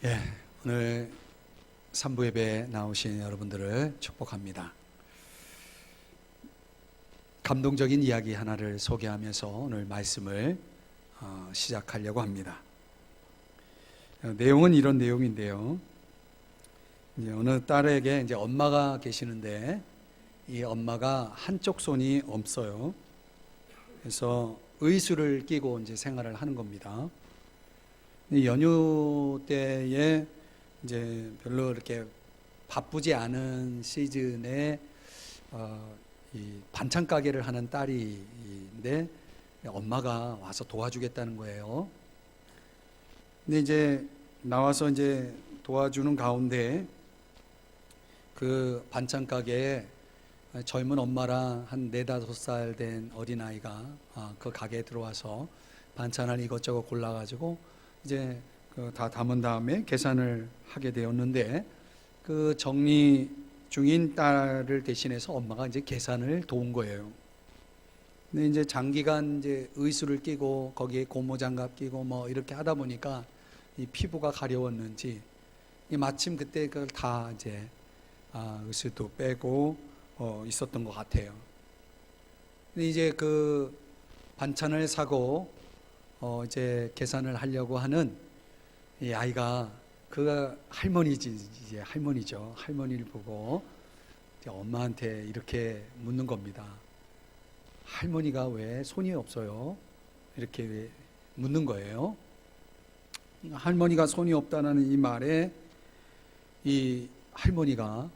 예, 오늘 3부 예배에 나오신 여러분들을 축복합니다. 감동적인 이야기 하나를 소개하면서 오늘 말씀을 시작하려고 합니다. 내용은 이런 내용인데요. 이제 어느 딸에게 이제 엄마가 계시는데 이 엄마가 한쪽 손이 없어요. 그래서 의수를 끼고 이제 생활을 하는 겁니다. 연휴 때에 이제 별로 이렇게 바쁘지 않은 시즌에 이 반찬 가게를 하는 딸이인데 엄마가 와서 도와주겠다는 거예요. 근데 이제 나와서 이제 도와주는 가운데 그 반찬 가게에 젊은 엄마랑 한 4-5살 된 어린아이가 그 가게에 들어와서 반찬을 이것저것 골라가지고 이제 다 담은 다음에 계산을 하게 되었는데 그 정리 중인 딸을 대신해서 엄마가 이제 계산을 도운 거예요. 근데 이제 장기간 이제 의수를 끼고 거기에 고무장갑 끼고 뭐 이렇게 하다 보니까 이 피부가 가려웠는지 마침 그때 그걸 다 이제 의수도 빼고 있었던 것 같아요. 근데 이제 그 반찬을 사고 이제 계산을 하려고 하는 이 아이가 그 할머니죠. 할머니를 보고 이제 엄마한테 이렇게 묻는 겁니다. 할머니가 왜 손이 없어요? 이렇게 묻는 거예요. 할머니가 손이 없다는 이 말에 이 할머니가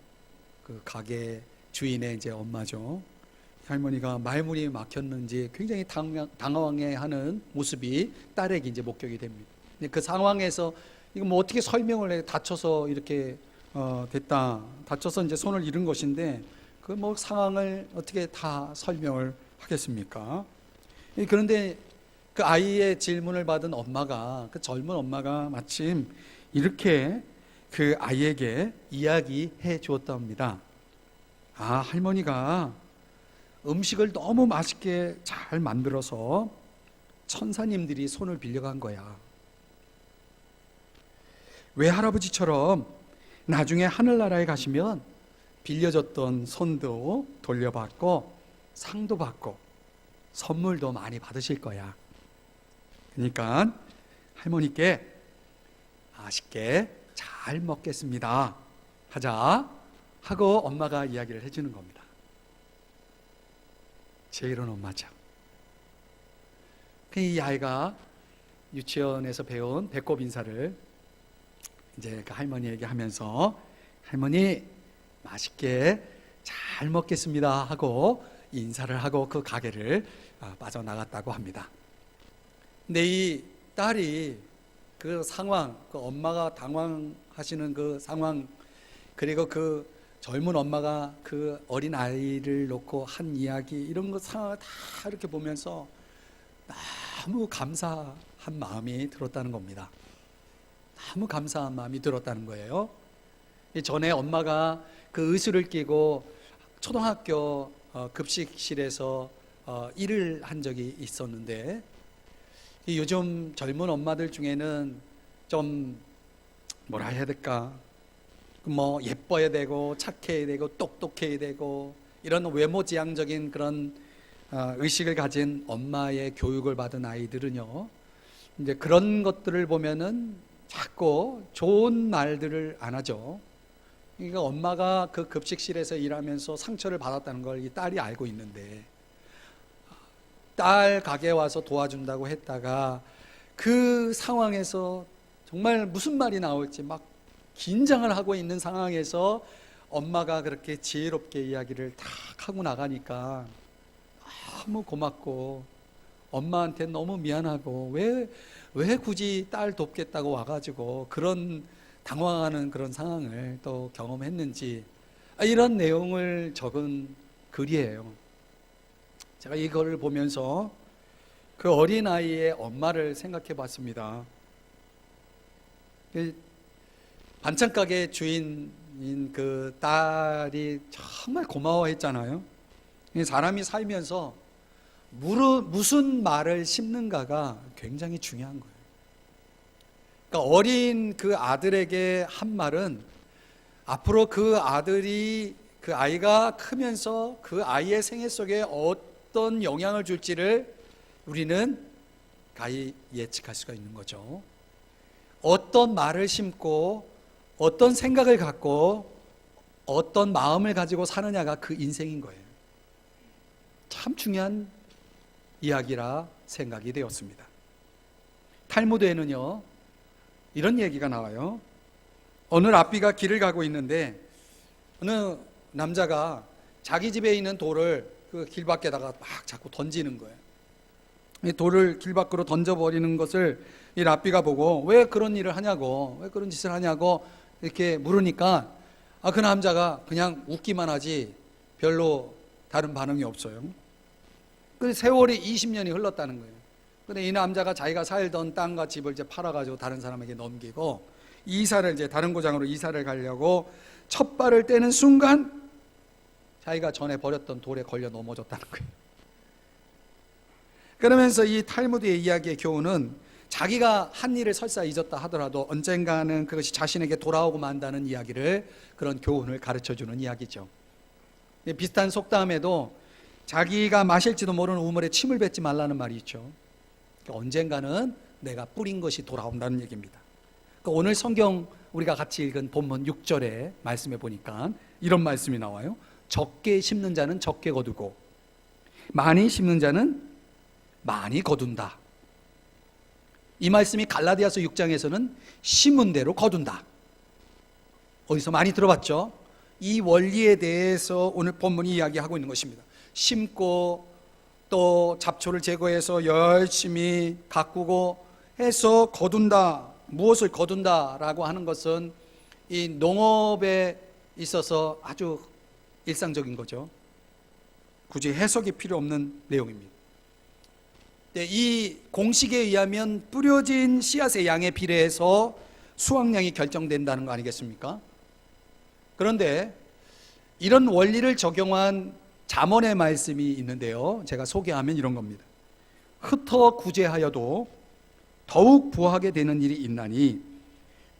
그 가게 주인의 이제 엄마죠. 할머니가 말문이 막혔는지 굉장히 당황해하는 모습이 딸에게 이제 목격이 됩니다. 그 상황에서 이거 뭐 어떻게 설명을 해? 다쳐서 이렇게 됐다. 다쳐서 이제 손을 잃은 것인데 그 뭐 상황을 어떻게 다 설명을 하겠습니까? 그런데 그 아이의 질문을 받은 엄마가 그 젊은 엄마가 마침 이렇게 그 아이에게 이야기해 주었답니다. 할머니가 음식을 너무 맛있게 잘 만들어서 천사님들이 손을 빌려간 거야. 외할아버지처럼 나중에 하늘나라에 가시면 빌려줬던 손도 돌려받고 상도 받고 선물도 많이 받으실 거야. 그러니까 할머니께 맛있게 잘 먹겠습니다 하자 하고 엄마가 이야기를 해주는 겁니다. 제일은 엄마죠. 이 아이가 유치원에서 배운 배꼽 인사를 이제 그 할머니에게 하면서 할머니 맛있게 잘 먹겠습니다 하고 인사를 하고 그 가게를 빠져나갔다고 합니다. 근데 이 딸이 그 상황, 그 엄마가 당황하시는 그 상황, 그리고 그 젊은 엄마가 그 어린 아이를 놓고 한 이야기 이런 거 상황을 다 이렇게 보면서 너무 감사한 마음이 들었다는 겁니다. 너무 감사한 마음이 들었다는 거예요. 전에 엄마가 그 의수를 끼고 초등학교 급식실에서 일을 한 적이 있었는데 요즘 젊은 엄마들 중에는 좀 뭐라 해야 될까? 뭐 예뻐야 되고 착해야 되고 똑똑해야 되고 이런 외모지향적인 그런 의식을 가진 엄마의 교육을 받은 아이들은요, 이제 그런 것들을 보면은 자꾸 좋은 말들을 안 하죠. 그러니까 엄마가 그 급식실에서 일하면서 상처를 받았다는 걸 이 딸이 알고 있는데 딸 가게에 와서 도와준다고 했다가 그 상황에서 정말 무슨 말이 나올지 막 긴장을 하고 있는 상황에서 엄마가 그렇게 지혜롭게 이야기를 탁 하고 나가니까 너무 고맙고 엄마한테 너무 미안하고 왜 굳이 딸 돕겠다고 와가지고 그런 당황하는 그런 상황을 또 경험했는지 이런 내용을 적은 글이에요. 제가 이거를 보면서 그 어린아이의 엄마를 생각해 봤습니다. 반찬 가게 주인인 그 딸이 정말 고마워했잖아요. 사람이 살면서 무슨 말을 심는가가 굉장히 중요한 거예요. 그러니까 어린 그 아들에게 한 말은 앞으로 그 아이가 크면서 그 아이의 생애 속에 어떤 영향을 줄지를 우리는 가히 예측할 수가 있는 거죠. 어떤 말을 심고 어떤 생각을 갖고 어떤 마음을 가지고 사느냐가 그 인생인 거예요. 참 중요한 이야기라 생각이 되었습니다. 탈무드에는요, 이런 얘기가 나와요. 어느 랍비가 길을 가고 있는데 어느 남자가 자기 집에 있는 돌을 그 길 밖에다가 막 자꾸 던지는 거예요. 이 돌을 길 밖으로 던져버리는 것을 이 랍비가 보고 왜 그런 일을 하냐고, 왜 그런 짓을 하냐고 이렇게 물으니까 그 남자가 그냥 웃기만 하지 별로 다른 반응이 없어요. 그래서 세월이 20년이 흘렀다는 거예요. 근데 이 남자가 자기가 살던 땅과 집을 이제 팔아가지고 다른 사람에게 넘기고 이사를 이제 다른 고장으로 이사를 가려고 첫 발을 떼는 순간 자기가 전에 버렸던 돌에 걸려 넘어졌다는 거예요. 그러면서 이 탈무드의 이야기의 교훈은 자기가 한 일을 설사 잊었다 하더라도 언젠가는 그것이 자신에게 돌아오고 만다는 이야기를, 그런 교훈을 가르쳐주는 이야기죠. 비슷한 속담에도 자기가 마실지도 모르는 우물에 침을 뱉지 말라는 말이 있죠. 언젠가는 내가 뿌린 것이 돌아온다는 얘기입니다. 오늘 성경 우리가 같이 읽은 본문 6절의 말씀에 보니까 이런 말씀이 나와요. 적게 심는 자는 적게 거두고 많이 심는 자는 많이 거둔다. 이 말씀이 갈라디아서 6장에서는 심은 대로 거둔다. 어디서 많이 들어봤죠? 이 원리에 대해서 오늘 본문이 이야기하고 있는 것입니다. 심고 또 잡초를 제거해서 열심히 가꾸고 해서 거둔다. 무엇을 거둔다라고 하는 것은 이 농업에 있어서 아주 일상적인 거죠. 굳이 해석이 필요 없는 내용입니다. 이 공식에 의하면 뿌려진 씨앗의 양에 비례해서 수확량이 결정된다는 거 아니겠습니까? 그런데 이런 원리를 적용한 잠언의 말씀이 있는데요, 제가 소개하면 이런 겁니다. 흩어 구제하여도 더욱 부하게 되는 일이 있나니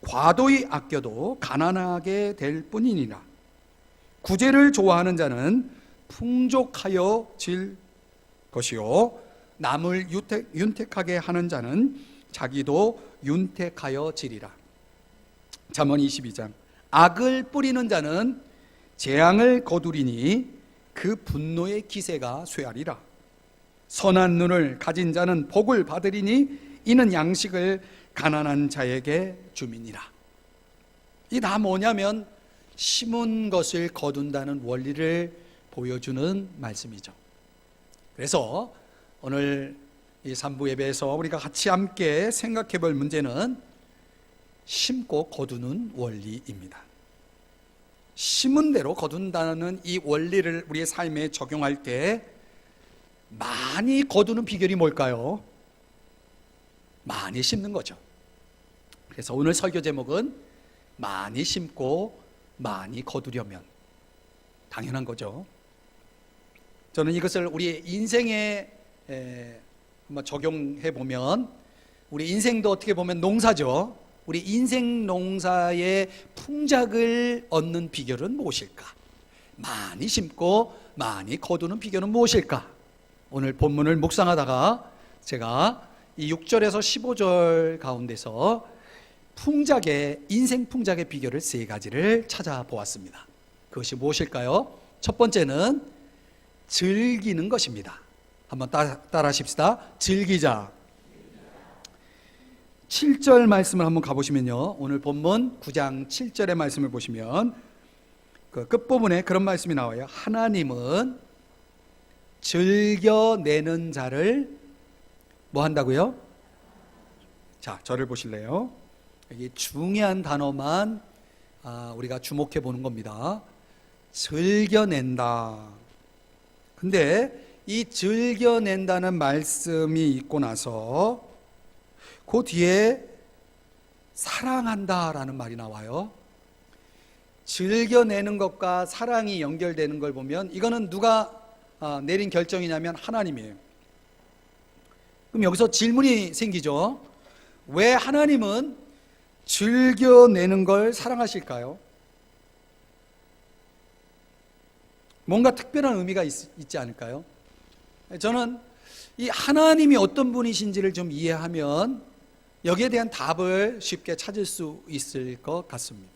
과도히 아껴도 가난하게 될 뿐이니라. 구제를 좋아하는 자는 풍족하여 질 것이요 남을 윤택하게 하는 자는 자기도 윤택하여 지리라. 잠언 22장. 악을 뿌리는 자는 재앙을 거두리니 그 분노의 기세가 쇠하리라. 선한 눈을 가진 자는 복을 받으리니 이는 양식을 가난한 자에게 주민이라. 이 다 뭐냐면 심은 것을 거둔다는 원리를 보여주는 말씀이죠. 그래서 오늘 이 3부 예배에서 우리가 같이 함께 생각해 볼 문제는 심고 거두는 원리입니다. 심은 대로 거둔다는 이 원리를 우리의 삶에 적용할 때 많이 거두는 비결이 뭘까요? 많이 심는 거죠. 그래서 오늘 설교 제목은 많이 심고 많이 거두려면, 당연한 거죠. 저는 이것을 우리 인생에 적용해 보면, 우리 인생도 어떻게 보면 농사죠. 우리 인생 농사의 풍작을 얻는 비결은 무엇일까? 많이 심고 많이 거두는 비결은 무엇일까? 오늘 본문을 묵상하다가 제가 이 6절에서 15절 가운데서 인생 풍작의 비결을 세 가지를 찾아보았습니다. 그것이 무엇일까요? 첫 번째는 즐기는 것입니다. 한번 따라 하십시다. 즐기자. 7절 말씀을 한번 가보시면요, 오늘 본문 9장 7절의 말씀을 보시면 그 끝부분에 그런 말씀이 나와요. 하나님은 즐겨내는 자를 뭐 한다고요? 자, 저를 보실래요? 여기 중요한 단어만 우리가 주목해 보는 겁니다. 즐겨낸다. 근데 이 즐겨낸다는 말씀이 있고 나서 그 뒤에 사랑한다라는 말이 나와요. 즐겨내는 것과 사랑이 연결되는 걸 보면 이거는 누가 내린 결정이냐면 하나님이에요. 그럼 여기서 질문이 생기죠. 왜 하나님은 즐겨내는 걸 사랑하실까요? 뭔가 특별한 의미가 있지 않을까요? 저는 이 하나님이 어떤 분이신지를 좀 이해하면 여기에 대한 답을 쉽게 찾을 수 있을 것 같습니다.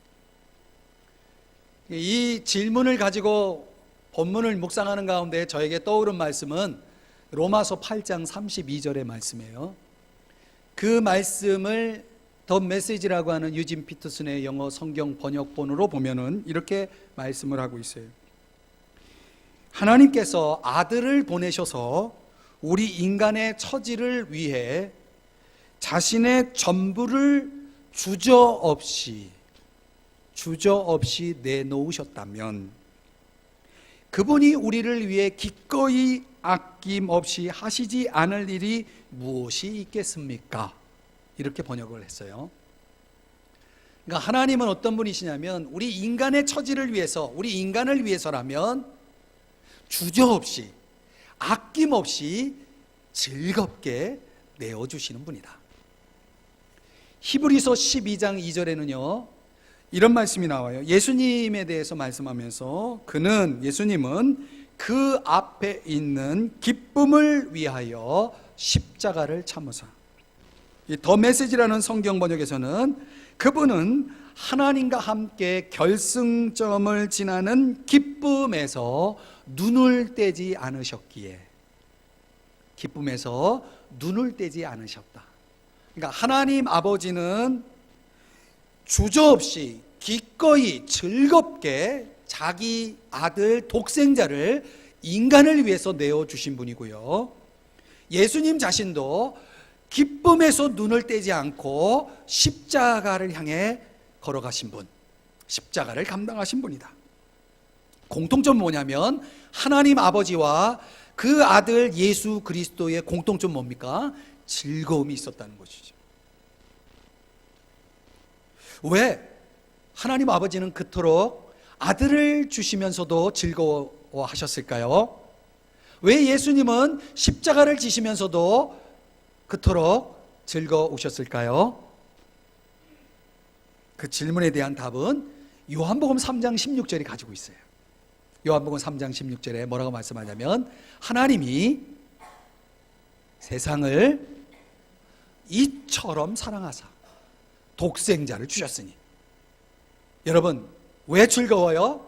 이 질문을 가지고 본문을 묵상하는 가운데 저에게 떠오른 말씀은 로마서 8장 32절의 말씀이에요. 그 말씀을 더 메시지라고 하는 유진 피터슨의 영어 성경 번역본으로 보면은 이렇게 말씀을 하고 있어요. 하나님께서 아들을 보내셔서 우리 인간의 처지를 위해 자신의 전부를 주저없이 내놓으셨다면 그분이 우리를 위해 기꺼이 아낌없이 하시지 않을 일이 무엇이 있겠습니까? 이렇게 번역을 했어요. 그러니까 하나님은 어떤 분이시냐면 우리 인간의 처지를 위해서, 우리 인간을 위해서라면 주저없이 아낌없이 즐겁게 내어주시는 분이다. 히브리서 12장 2절에는요 이런 말씀이 나와요. 예수님에 대해서 말씀하면서 예수님은 그 앞에 있는 기쁨을 위하여 십자가를 참으사, 이 더 메시지라는 성경 번역에서는 그분은 하나님과 함께 결승점을 지나는 기쁨에서 눈을 떼지 않으셨기에, 기쁨에서 눈을 떼지 않으셨다. 그러니까 하나님 아버지는 주저없이 기꺼이 즐겁게 자기 아들 독생자를 인간을 위해서 내어주신 분이고요, 예수님 자신도 기쁨에서 눈을 떼지 않고 십자가를 향해 걸어가신 분, 십자가를 감당하신 분이다. 공통점은 뭐냐면 하나님 아버지와 그 아들 예수 그리스도의 공통점 뭡니까? 즐거움이 있었다는 것이죠. 왜 하나님 아버지는 그토록 아들을 주시면서도 즐거워하셨을까요? 왜 예수님은 십자가를 지시면서도 그토록 즐거우셨을까요? 그 질문에 대한 답은 요한복음 3장 16절이 가지고 있어요. 요한복음 3장 16절에 뭐라고 말씀하냐면 하나님이 세상을 이처럼 사랑하사 독생자를 주셨으니. 여러분, 왜 즐거워요?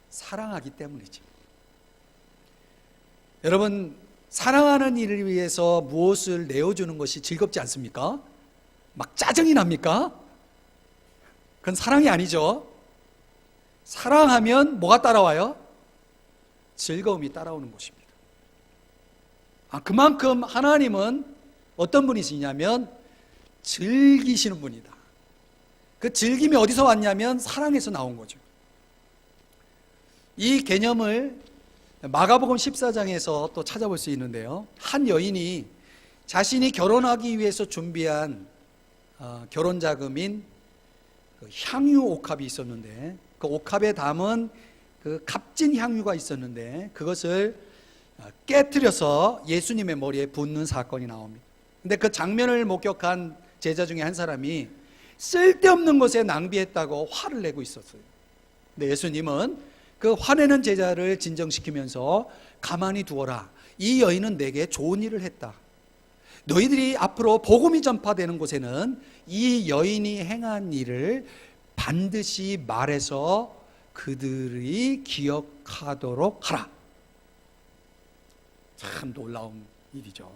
사랑하기 때문이지. 여러분, 사랑하는 일을 위해서 무엇을 내어주는 것이 즐겁지 않습니까? 막 짜증이 납니까? 그건 사랑이 아니죠. 사랑하면 뭐가 따라와요? 즐거움이 따라오는 것입니다. 그만큼 하나님은 어떤 분이시냐면 즐기시는 분이다. 그 즐김이 어디서 왔냐면 사랑에서 나온 거죠. 이 개념을 마가복음 14장에서 또 찾아볼 수 있는데요, 한 여인이 자신이 결혼하기 위해서 준비한 결혼 자금인 향유 옥합이 있었는데, 그 옥합에 담은 그 값진 향유가 있었는데 그것을 깨트려서 예수님의 머리에 붓는 사건이 나옵니다. 근데 그 장면을 목격한 제자 중에 한 사람이 쓸데없는 것에 낭비했다고 화를 내고 있었어요. 근데 예수님은 그 화내는 제자를 진정시키면서 가만히 두어라, 이 여인은 내게 좋은 일을 했다. 너희들이 앞으로 복음이 전파되는 곳에는 이 여인이 행한 일을 반드시 말해서 그들이 기억하도록 하라. 참 놀라운 일이죠.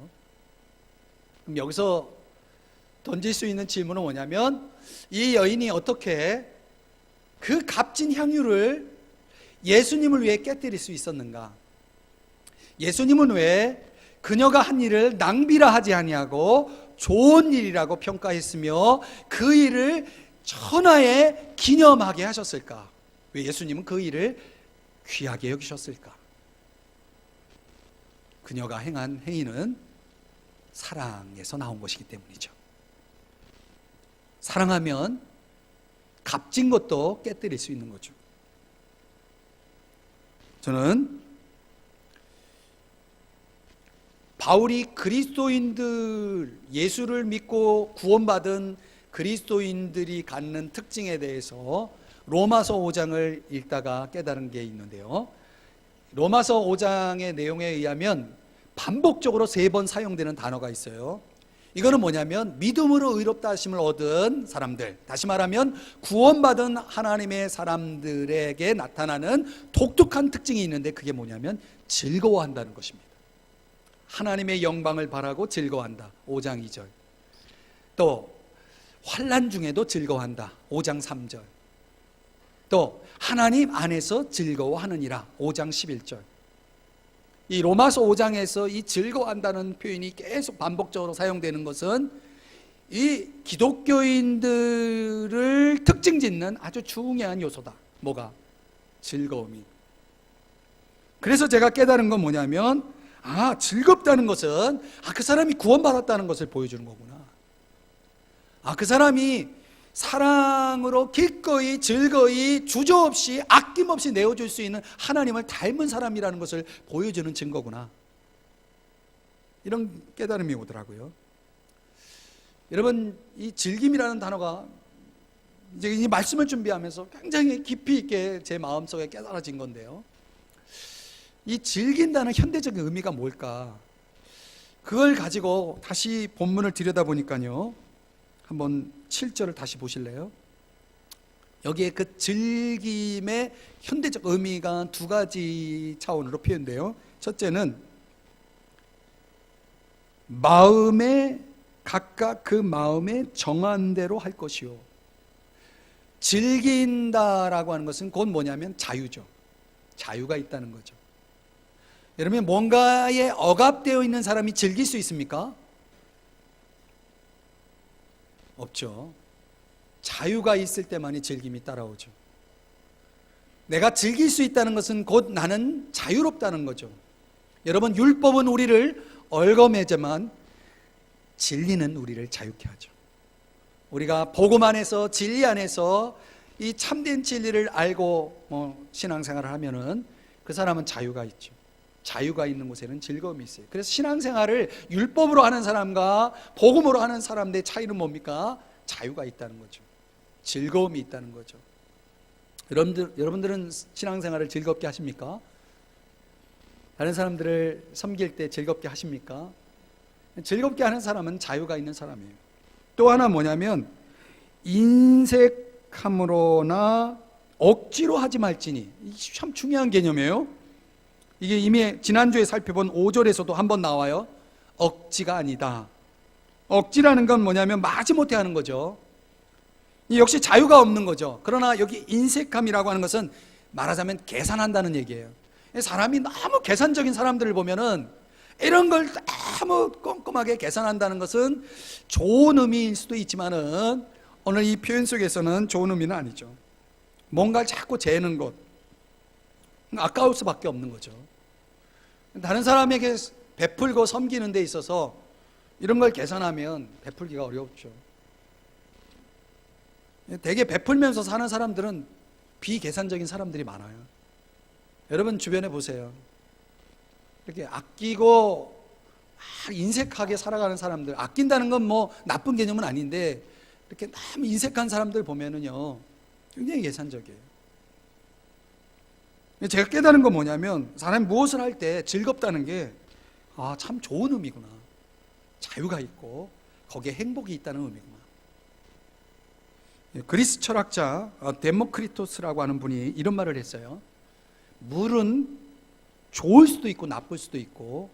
그럼 여기서 던질 수 있는 질문은 뭐냐면 이 여인이 어떻게 그 값진 향유를 예수님을 위해 깨뜨릴 수 있었는가? 예수님은 왜 그녀가 한 일을 낭비라 하지 아니하고 좋은 일이라고 평가했으며 그 일을 천하에 기념하게 하셨을까? 왜 예수님은 그 일을 귀하게 여기셨을까? 그녀가 행한 행위는 사랑에서 나온 것이기 때문이죠. 사랑하면 값진 것도 깨뜨릴 수 있는 거죠. 저는 바울이 그리스도인들, 예수를 믿고 구원받은 그리스도인들이 갖는 특징에 대해서 로마서 5장을 읽다가 깨달은 게 있는데요. 로마서 5장의 내용에 의하면 반복적으로 3번 사용되는 단어가 있어요. 이거는 뭐냐면 믿음으로 의롭다 하심을 얻은 사람들, 다시 말하면 구원받은 하나님의 사람들에게 나타나는 독특한 특징이 있는데, 그게 뭐냐면 즐거워한다는 것입니다. 하나님의 영광을 바라고 즐거워한다, 5장 2절. 또 환난 중에도 즐거워한다, 5장 3절. 또 하나님 안에서 즐거워하느니라, 5장 11절. 이 로마서 5장에서 이 즐거워한다는 표현이 계속 반복적으로 사용되는 것은 이 기독교인들을 특징 짓는 아주 중요한 요소다. 뭐가? 즐거움이. 그래서 제가 깨달은 건 뭐냐면, 즐겁다는 것은 그 사람이 구원받았다는 것을 보여주는 거구나. 그 사람이 사랑으로 기꺼이 즐거이 주저없이 아낌없이 내어줄 수 있는 하나님을 닮은 사람이라는 것을 보여주는 증거구나. 이런 깨달음이 오더라고요. 여러분, 이 즐김이라는 단어가 이제 이 말씀을 준비하면서 굉장히 깊이 있게 제 마음속에 깨달아진 건데요. 이 즐긴다는 현대적인 의미가 뭘까? 그걸 가지고 다시 본문을 들여다보니까요, 한번 7절을 다시 보실래요? 여기에 그 즐김의 현대적 의미가 2가지 차원으로 표현돼요. 첫째는 마음에 각각 그 마음에 정한 대로 할 것이요. 즐긴다라고 하는 것은 곧 뭐냐면 자유죠. 자유가 있다는 거죠. 여러분, 뭔가에 억압되어 있는 사람이 즐길 수 있습니까? 없죠. 자유가 있을 때만이 즐김이 따라오죠. 내가 즐길 수 있다는 것은 곧 나는 자유롭다는 거죠. 여러분, 율법은 우리를 얽어매지만 진리는 우리를 자유케 하죠. 우리가 복음 안에서, 진리 안에서 이 참된 진리를 알고 신앙생활을 하면은 그 사람은 자유가 있죠. 자유가 있는 곳에는 즐거움이 있어요. 그래서 신앙생활을 율법으로 하는 사람과 복음으로 하는 사람들의 차이는 뭡니까? 자유가 있다는 거죠. 즐거움이 있다는 거죠. 여러분들은 신앙생활을 즐겁게 하십니까? 다른 사람들을 섬길 때 즐겁게 하십니까? 즐겁게 하는 사람은 자유가 있는 사람이에요. 또 하나 뭐냐면 인색함으로나 억지로 하지 말지니. 이게 참 중요한 개념이에요. 이게 이미 지난주에 살펴본 5절에서도 한번 나와요. 억지가 아니다. 억지라는 건 뭐냐면 마지못해 하는 거죠. 역시 자유가 없는 거죠. 그러나 여기 인색함이라고 하는 것은 말하자면 계산한다는 얘기예요. 사람이 너무 계산적인 사람들을 보면은 이런 걸 너무 꼼꼼하게 계산한다는 것은 좋은 의미일 수도 있지만은 오늘 이 표현 속에서는 좋은 의미는 아니죠. 뭔가를 자꾸 재는 것, 아까울 수밖에 없는 거죠. 다른 사람에게 베풀고 섬기는 데 있어서 이런 걸 계산하면 베풀기가 어렵죠. 되게 베풀면서 사는 사람들은 비계산적인 사람들이 많아요. 여러분 주변에 보세요. 이렇게 아끼고 인색하게 살아가는 사람들, 아낀다는 건 뭐 나쁜 개념은 아닌데 이렇게 너무 인색한 사람들 보면은요 굉장히 계산적이에요. 제가 깨달은 건 뭐냐면 사람이 무엇을 할 때 즐겁다는 게 참 좋은 의미구나. 자유가 있고 거기에 행복이 있다는 의미구나. 그리스 철학자 데모크리토스라고 하는 분이 이런 말을 했어요. 물은 좋을 수도 있고 나쁠 수도 있고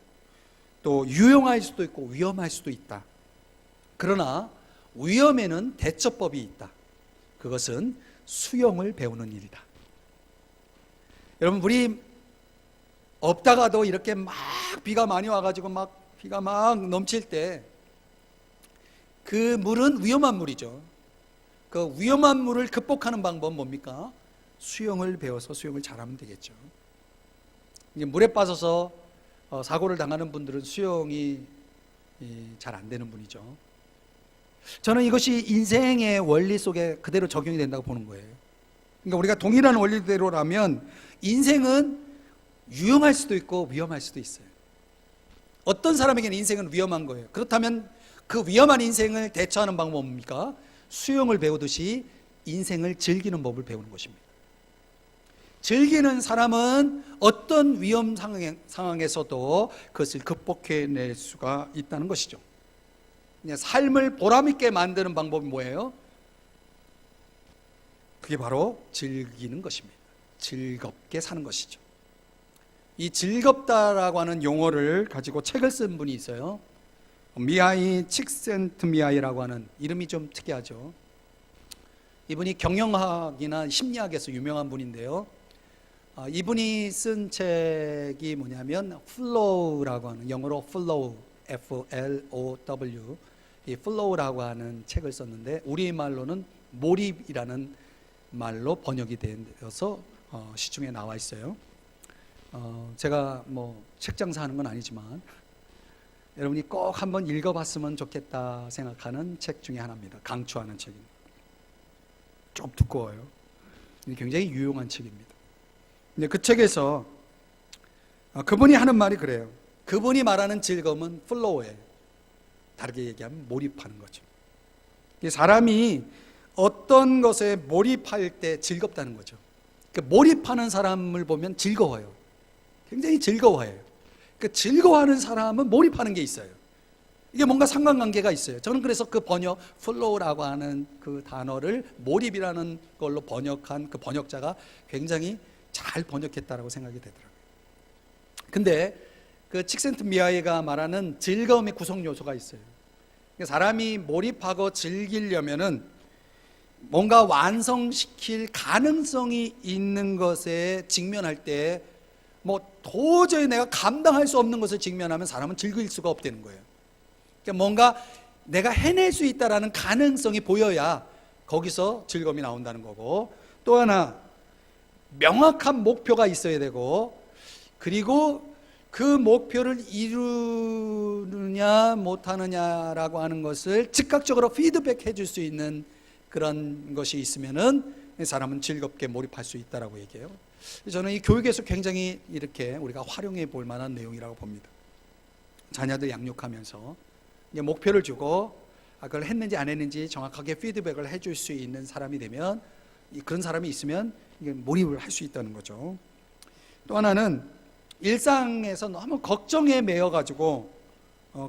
또 유용할 수도 있고 위험할 수도 있다. 그러나 위험에는 대처법이 있다. 그것은 수영을 배우는 일이다. 여러분, 우리 없다가도 이렇게 막 비가 많이 와가지고 막 비가 막 넘칠 때 그 물은 위험한 물이죠. 그 위험한 물을 극복하는 방법은 뭡니까? 수영을 배워서 수영을 잘하면 되겠죠. 이제 물에 빠져서 사고를 당하는 분들은 수영이 잘 안 되는 분이죠. 저는 이것이 인생의 원리 속에 그대로 적용이 된다고 보는 거예요. 그러니까 우리가 동일한 원리대로라면 인생은 유용할 수도 있고 위험할 수도 있어요. 어떤 사람에게는 인생은 위험한 거예요. 그렇다면 그 위험한 인생을 대처하는 방법은 뭡니까? 수영을 배우듯이 인생을 즐기는 법을 배우는 것입니다. 즐기는 사람은 어떤 위험 상황에서도 그것을 극복해낼 수가 있다는 것이죠. 삶을 보람있게 만드는 방법이 뭐예요? 그게 바로 즐기는 것입니다. 즐겁게 사는 것이죠. 이 즐겁다라고 하는 용어를 가지고 책을 쓴 분이 있어요. 미하이 칙센트미하이라고 하는, 이름이 좀 특이하죠. 이분이 경영학이나 심리학에서 유명한 분인데요. 이분이 쓴 책이 뭐냐면 Flow라고 하는, 영어로 Flow, F-L-O-W, 이 Flow라고 하는 책을 썼는데 우리말로는 몰입이라는 말로 번역이 되어서 시중에 나와 있어요. 제가 뭐 책 장사하는 건 아니지만 여러분이 꼭 한번 읽어봤으면 좋겠다 생각하는 책 중에 하나입니다. 강추하는 책입니다. 좀 두꺼워요. 굉장히 유용한 책입니다. 근데 그 책에서 그분이 하는 말이 그래요. 그분이 말하는 즐거움은 플로우예요. 다르게 얘기하면 몰입하는 거죠. 사람이 어떤 것에 몰입할 때 즐겁다는 거죠. 몰입하는 사람을 보면 즐거워요. 굉장히 즐거워해요. 즐거워하는 사람은 몰입하는 게 있어요. 이게 뭔가 상관관계가 있어요. 저는 그래서 그 번역, 플로우라고 하는 그 단어를 몰입이라는 걸로 번역한 그 번역자가 굉장히 잘 번역했다라고 생각이 되더라고요. 근데 그 칙센트미하이가 말하는 즐거움의 구성 요소가 있어요. 사람이 몰입하고 즐기려면은 뭔가 완성시킬 가능성이 있는 것에 직면할 때 뭐 도저히 내가 감당할 수 없는 것을 직면하면 사람은 즐길 수가 없다는 거예요. 그러니까 뭔가 내가 해낼 수 있다라는 가능성이 보여야 거기서 즐거움이 나온다는 거고, 또 하나 명확한 목표가 있어야 되고, 그리고 그 목표를 이루느냐 못하느냐라고 하는 것을 즉각적으로 피드백해 줄 수 있는 그런 것이 있으면은 사람은 즐겁게 몰입할 수 있다라고 얘기해요. 저는 이 교육에서 굉장히 이렇게 우리가 활용해 볼 만한 내용이라고 봅니다. 자녀들 양육하면서 목표를 주고 그걸 했는지 안 했는지 정확하게 피드백을 해줄 수 있는 사람이 되면, 그런 사람이 있으면 몰입을 할 수 있다는 거죠. 또 하나는 일상에서 너무 걱정에 매여가지고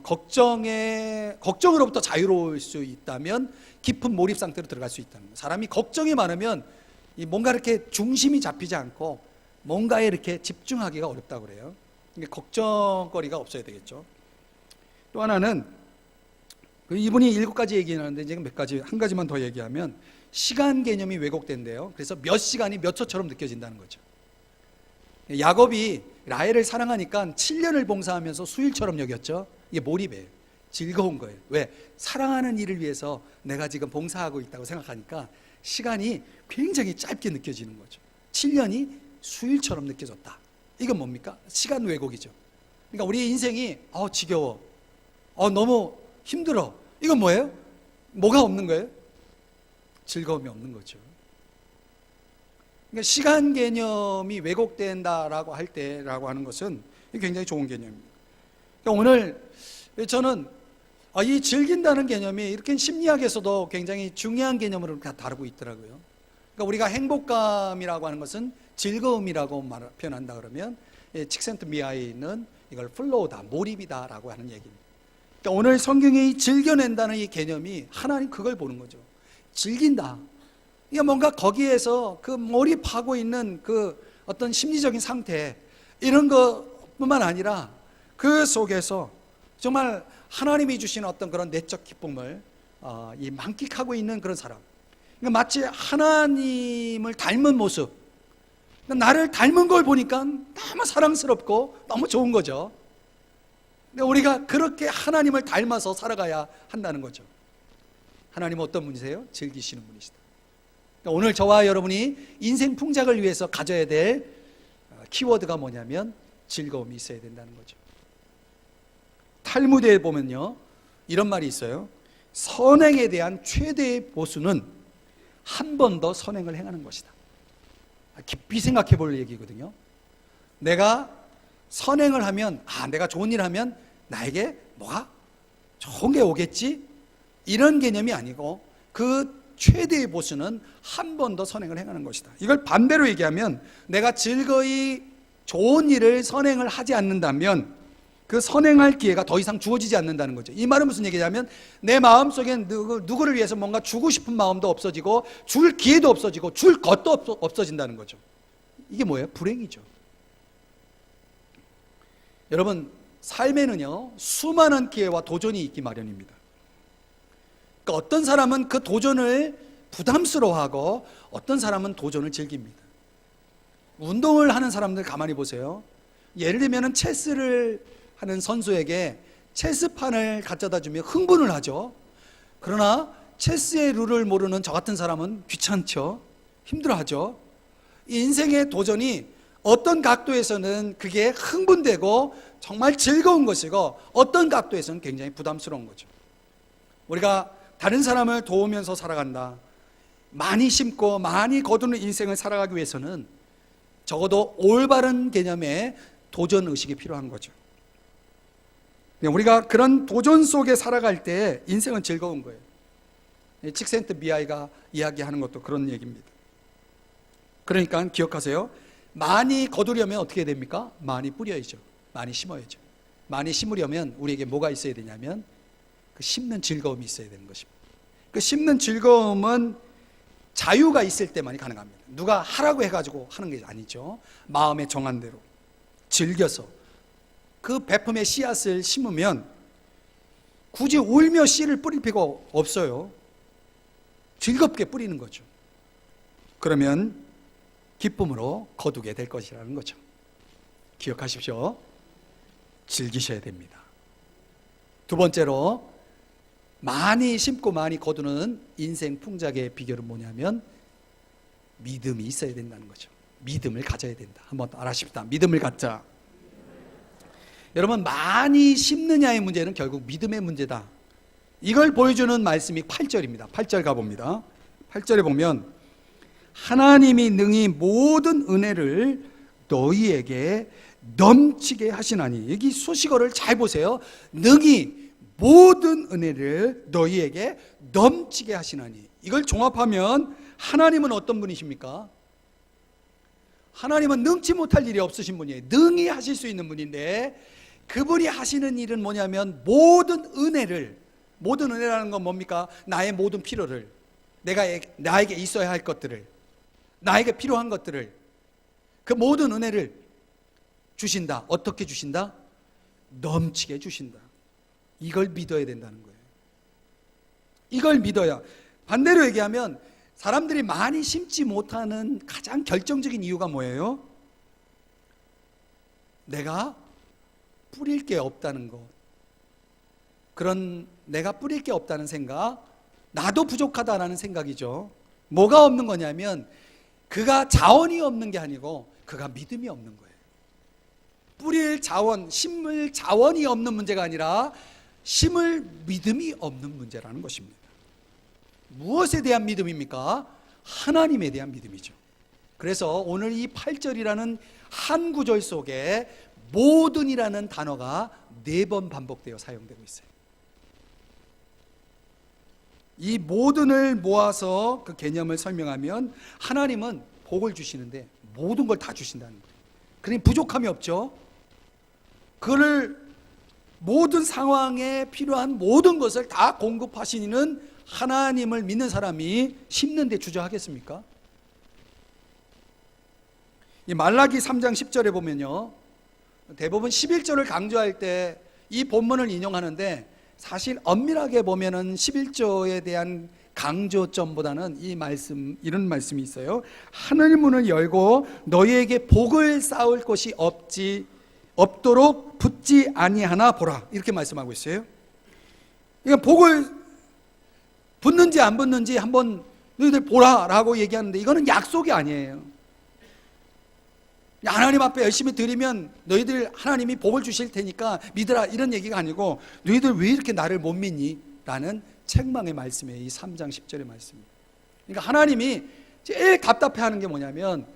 걱정으로부터 자유로울 수 있다면 깊은 몰입 상태로 들어갈 수 있다는 거예요. 사람이 걱정이 많으면 뭔가 이렇게 중심이 잡히지 않고 뭔가에 이렇게 집중하기가 어렵다고 그래요. 걱정거리가 없어야 되겠죠. 또 하나는 이분이 7가지 얘기하는데 이제 몇 가지, 한 가지만 더 얘기하면 시간 개념이 왜곡된대요. 그래서 몇 시간이 몇 초처럼 느껴진다는 거죠. 야곱이 라헬을 사랑하니까 7년을 봉사하면서 수일처럼 여겼죠. 이게 몰입이에요. 즐거운 거예요. 왜? 사랑하는 일을 위해서 내가 지금 봉사하고 있다고 생각하니까 시간이 굉장히 짧게 느껴지는 거죠. 7년이 수일처럼 느껴졌다. 이건 뭡니까? 시간 왜곡이죠. 그러니까 우리 인생이 지겨워, 너무 힘들어, 이건 뭐예요? 뭐가 없는 거예요? 즐거움이 없는 거죠. 그러니까 시간 개념이 왜곡된다라고 할 때라고 하는 것은 굉장히 좋은 개념입니다. 그러니까 오늘 저는 이 즐긴다는 개념이 이렇게 심리학에서도 굉장히 중요한 개념으로 다루고 있더라고요. 그러니까 우리가 행복감이라고 하는 것은 즐거움이라고 표현한다 그러면 칙센트미하이는 이걸 플로우다, 몰입이다라고 하는 얘기입니다. 그러니까 오늘 성경이 즐겨낸다는 이 개념이 하나님 그걸 보는 거죠. 즐긴다. 이게 뭔가 거기에서 그 몰입하고 있는 그 어떤 심리적인 상태, 이런 것뿐만 아니라 그 속에서 정말 하나님이 주신 어떤 그런 내적 기쁨을 만끽하고 있는 그런 사람. 그러니까 마치 하나님을 닮은 모습, 그러니까 나를 닮은 걸 보니까 너무 사랑스럽고 너무 좋은 거죠. 근데 우리가 그렇게 하나님을 닮아서 살아가야 한다는 거죠. 하나님은 어떤 분이세요? 즐기시는 분이시다. 그러니까 오늘 저와 여러분이 인생 풍작을 위해서 가져야 될 키워드가 뭐냐면 즐거움이 있어야 된다는 거죠. 탈무드에 보면요, 이런 말이 있어요. 선행에 대한 최대의 보수는 한 번 더 선행을 행하는 것이다. 깊이 생각해 볼 얘기거든요. 내가 선행을 하면, 내가 좋은 일 하면 나에게 뭐가 좋은 게 오겠지? 이런 개념이 아니고, 그 최대의 보수는 한 번 더 선행을 행하는 것이다. 이걸 반대로 얘기하면 내가 즐거이 좋은 일을 선행을 하지 않는다면 그 선행할 기회가 더 이상 주어지지 않는다는 거죠. 이 말은 무슨 얘기냐면 내 마음속에 누구를 위해서 뭔가 주고 싶은 마음도 없어지고 줄 기회도 없어지고 줄 것도 없어진다는 거죠. 이게 뭐예요? 불행이죠. 여러분, 삶에는요 수많은 기회와 도전이 있기 마련입니다. 그러니까 어떤 사람은 그 도전을 부담스러워하고 어떤 사람은 도전을 즐깁니다. 운동을 하는 사람들 가만히 보세요. 예를 들면 체스를 하는 선수에게 체스판을 가져다 주면 흥분을 하죠. 그러나 체스의 룰을 모르는 저 같은 사람은 귀찮죠. 힘들어하죠. 인생의 도전이 어떤 각도에서는 그게 흥분되고 정말 즐거운 것이고 어떤 각도에서는 굉장히 부담스러운 거죠. 우리가 다른 사람을 도우면서 살아간다, 많이 심고 많이 거두는 인생을 살아가기 위해서는 적어도 올바른 개념의 도전의식이 필요한 거죠. 우리가 그런 도전 속에 살아갈 때 인생은 즐거운 거예요. 칙센트 미아이가 이야기하는 것도 그런 얘기입니다. 그러니까 기억하세요. 많이 거두려면 어떻게 됩니까? 많이 뿌려야죠. 많이 심어야죠. 많이 심으려면 우리에게 뭐가 있어야 되냐면 그 심는 즐거움이 있어야 되는 것입니다. 그 심는 즐거움은 자유가 있을 때만이 가능합니다. 누가 하라고 해가지고 하는 게 아니죠. 마음에 정한 대로 즐겨서 그 베품의 씨앗을 심으면 굳이 울며 씨를 뿌릴 필요가 없어요. 즐겁게 뿌리는 거죠. 그러면 기쁨으로 거두게 될 것이라는 거죠. 기억하십시오. 즐기셔야 됩니다. 두 번째로 많이 심고 많이 거두는 인생 풍작의 비결은 뭐냐면 믿음이 있어야 된다는 거죠. 믿음을 가져야 된다. 한번 알아십시다. 믿음을 갖자. 여러분, 많이 심느냐의 문제는 결국 믿음의 문제다. 이걸 보여주는 말씀이 8절입니다. 8절 가봅니다. 8절에 보면 하나님이 능히 모든 은혜를 너희에게 넘치게 하시나니, 여기 수식어를 잘 보세요. 능히 모든 은혜를 너희에게 넘치게 하시나니. 이걸 종합하면 하나님은 어떤 분이십니까? 하나님은 능치 못할 일이 없으신 분이에요. 능히 하실 수 있는 분인데 그분이 하시는 일은 뭐냐면 모든 은혜라는 건 뭡니까? 나의 모든 필요를, 나에게 있어야 할 것들을, 나에게 필요한 것들을, 그 모든 은혜를 주신다. 어떻게 주신다? 넘치게 주신다. 이걸 믿어야 된다는 거예요. 이걸 믿어야. 반대로 얘기하면 사람들이 많이 심지 못하는 가장 결정적인 이유가 뭐예요? 내가 뿌릴 게 없다는 것. 그런 내가 뿌릴 게 없다는 생각, 나도 부족하다라는 생각이죠. 뭐가 없는 거냐면 그가 자원이 없는 게 아니고 그가 믿음이 없는 거예요. 뿌릴 자원, 심을 자원이 없는 문제가 아니라 심을 믿음이 없는 문제라는 것입니다. 무엇에 대한 믿음입니까? 하나님에 대한 믿음이죠. 그래서 오늘 이 8절이라는 한 구절 속에 모든이라는 단어가 4번 반복되어 사용되고 있어요. 이 모든을 모아서 그 개념을 설명하면 하나님은 복을 주시는데 모든 걸 다 주신다는 거예요. 그러니 부족함이 없죠. 그를 모든 상황에 필요한 모든 것을 다 공급하시는 하나님을 믿는 사람이 심는 데 주저하겠습니까? 이 말라기 3장 10절에 보면요, 대부분 11절을 강조할 때 이 본문을 인용하는데 사실 엄밀하게 보면은 11조에 대한 강조점보다는 이런 말씀이 있어요. 하늘 문을 열고 너희에게 복을 쌓을 곳이 없도록 붙지 아니하나 보라, 이렇게 말씀하고 있어요. 그러니까 복을 붙는지 안 붙는지 한번 너희들 보라라고 얘기하는데 이거는 약속이 아니에요. 하나님 앞에 열심히 드리면 너희들 하나님이 복을 주실 테니까 믿으라, 이런 얘기가 아니고 너희들 왜 이렇게 나를 못 믿니? 라는 책망의 말씀이에요. 이 3장 10절의 말씀입니다. 그러니까 하나님이 제일 답답해하는 게 뭐냐면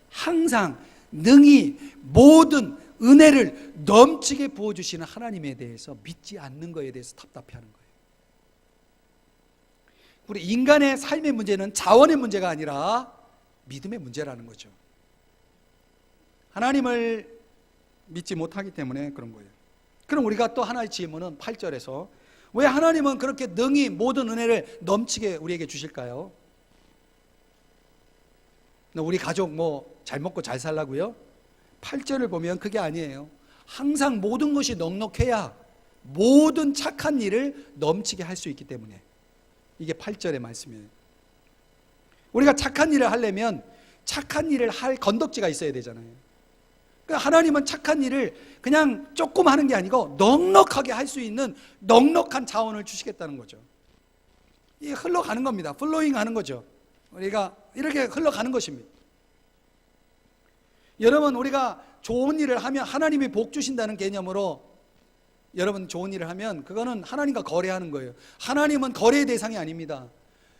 항상 능히 모든 은혜를 넘치게 부어주시는 하나님에 대해서 믿지 않는 것에 대해서 답답해하는 거예요. 우리 인간의 삶의 문제는 자원의 문제가 아니라 믿음의 문제라는 거죠. 하나님을 믿지 못하기 때문에 그런 거예요. 그럼 우리가 또 하나의 질문은 8절에서 왜 하나님은 그렇게 능히 모든 은혜를 넘치게 우리에게 주실까요? 우리 가족 잘 먹고 잘 살라고요? 8절을 보면 그게 아니에요. 항상 모든 것이 넉넉해야 모든 착한 일을 넘치게 할 수 있기 때문에 이게 8절의 말씀이에요. 우리가 착한 일을 하려면 착한 일을 할 건덕지가 있어야 되잖아요. 그러니까 하나님은 착한 일을 그냥 조금 하는 게 아니고 넉넉하게 할 수 있는 넉넉한 자원을 주시겠다는 거죠. 이게 흘러가는 겁니다. 플로잉 하는 거죠. 우리가 이렇게 흘러가는 것입니다. 여러분, 우리가 좋은 일을 하면 하나님이 복 주신다는 개념으로 여러분 좋은 일을 하면 그거는 하나님과 거래하는 거예요. 하나님은 거래의 대상이 아닙니다.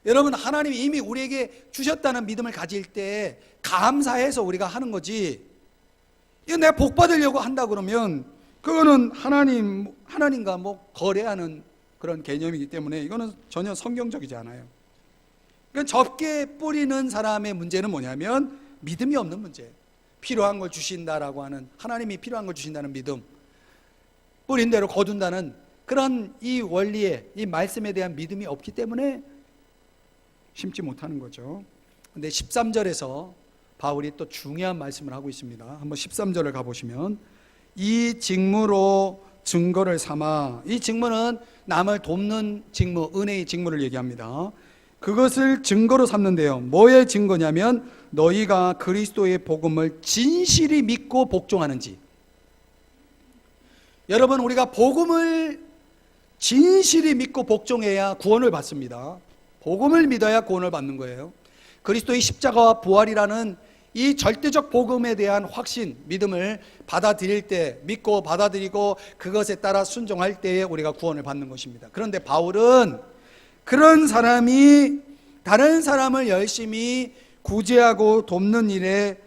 여러분, 하나님이 이미 우리에게 주셨다는 믿음을 가질 때 감사해서 우리가 하는 거지, 이거 내가 복 받으려고 한다 그러면 그거는 하나님과 거래하는 그런 개념이기 때문에 이거는 전혀 성경적이지 않아요. 그러니까 적게 뿌리는 사람의 문제는 뭐냐면 믿음이 없는 문제예요. 필요한 걸 주신다라고 하는, 하나님이 필요한 걸 주신다는 믿음, 뿌린 대로 거둔다는 그런 이 원리에, 이 말씀에 대한 믿음이 없기 때문에 심지 못하는 거죠. 근데 13절에서 바울이 또 중요한 말씀을 하고 있습니다. 한번 13절을 가보시면, 이 직무로 증거를 삼아, 이 직무는 남을 돕는 직무, 은혜의 직무를 얘기합니다. 그것을 증거로 삼는데요. 뭐의 증거냐면 너희가 그리스도의 복음을 진실히 믿고 복종하는지. 여러분, 우리가 복음을 진실히 믿고 복종해야 구원을 받습니다. 복음을 믿어야 구원을 받는 거예요. 그리스도의 십자가와 부활이라는 이 절대적 복음에 대한 확신, 믿음을 받아들일 때, 믿고 받아들이고 그것에 따라 순종할 때에 우리가 구원을 받는 것입니다. 그런데 바울은 그런 사람이 다른 사람을 열심히 구제하고 돕는 일에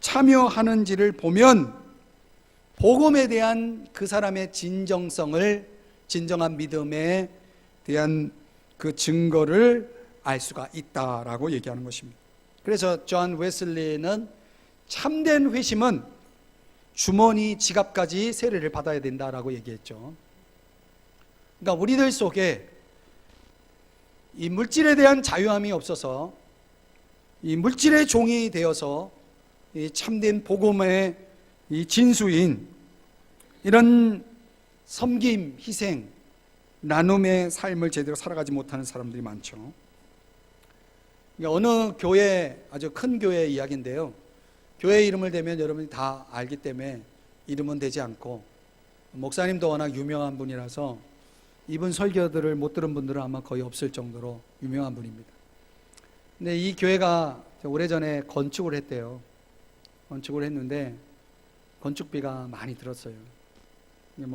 참여하는지를 보면 복음에 대한 그 사람의 진정성을, 진정한 믿음에 대한 그 증거를 알 수가 있다라고 얘기하는 것입니다. 그래서 존 웨슬리는 참된 회심은 주머니 지갑까지 세례를 받아야 된다라고 얘기했죠. 그러니까 우리들 속에 이 물질에 대한 자유함이 없어서 이 물질의 종이 되어서 이 참된 복음의 이 진수인 이런 섬김, 희생, 나눔의 삶을 제대로 살아가지 못하는 사람들이 많죠. 어느 교회, 아주 큰 교회 이야기인데요, 교회 이름을 대면 여러분이 다 알기 때문에 이름은 대지 않고, 목사님도 워낙 유명한 분이라서 이분 설교들을 못 들은 분들은 아마 거의 없을 정도로 유명한 분입니다. 근데 이 교회가 오래전에 건축을 했대요. 건축을 했는데 건축비가 많이 들었어요.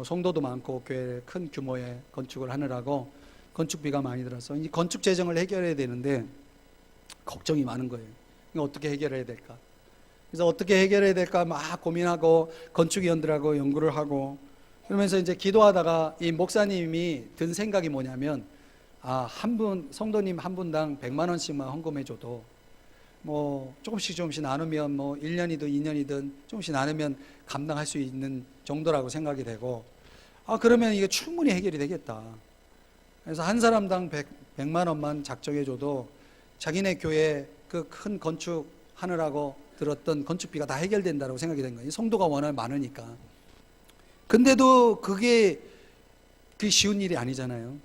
성도도 많고 교회 큰 규모의 건축을 하느라고 건축비가 많이 들어서 이 건축 재정을 해결해야 되는데 걱정이 많은 거예요. 이거 어떻게 해결해야 될까? 그래서 어떻게 해결해야 될까 막 고민하고 건축위원들하고 연구를 하고, 그러면서 이제 기도하다가 이 목사님이 든 생각이 뭐냐면, 한 분, 성도님 한 분당 100만 원씩만 헌금해줘도 조금씩 나누면 1년이든 2년이든 조금씩 나누면 감당할 수 있는 정도라고 생각이 되고, 그러면 이게 충분히 해결이 되겠다. 그래서 한 사람당 100만 원만 작정해줘도 자기네 교회 그 큰 건축 하느라고 들었던 건축비가 다 해결된다고 생각이 된 거예요. 성도가 워낙 많으니까. 근데도 그게 쉬운 일이 아니잖아요.